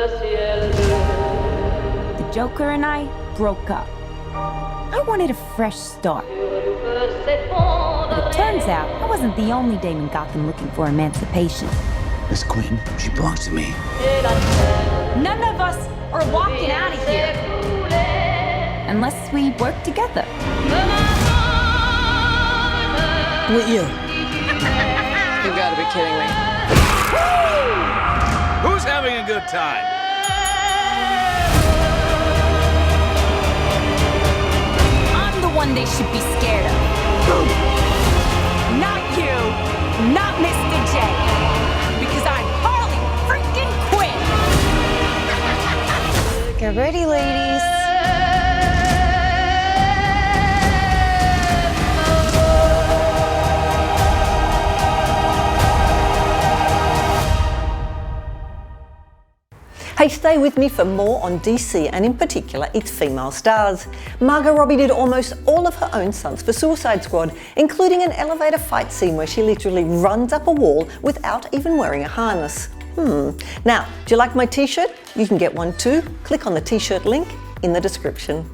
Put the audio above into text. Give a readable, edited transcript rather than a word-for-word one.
The Joker and I broke up. I wanted a fresh start. But it turns out I wasn't the only dame in Gotham looking for emancipation. Miss Quinn, she belongs to me. None of us are walking out of here unless we work together. With you. You gotta be kidding me. Who's having a good time? I'm the one they should be scared of. Not you, not Mr. J. Because I'm Harley freaking Quinn. Get ready, ladies. Hey, stay with me for more on DC and in particular its female stars. Margot Robbie did almost all of her own stunts for Suicide Squad, including an elevator fight scene where she literally runs up a wall without even wearing a harness. Now, do you like my t-shirt? You can get one too. Click on the t-shirt link in the description.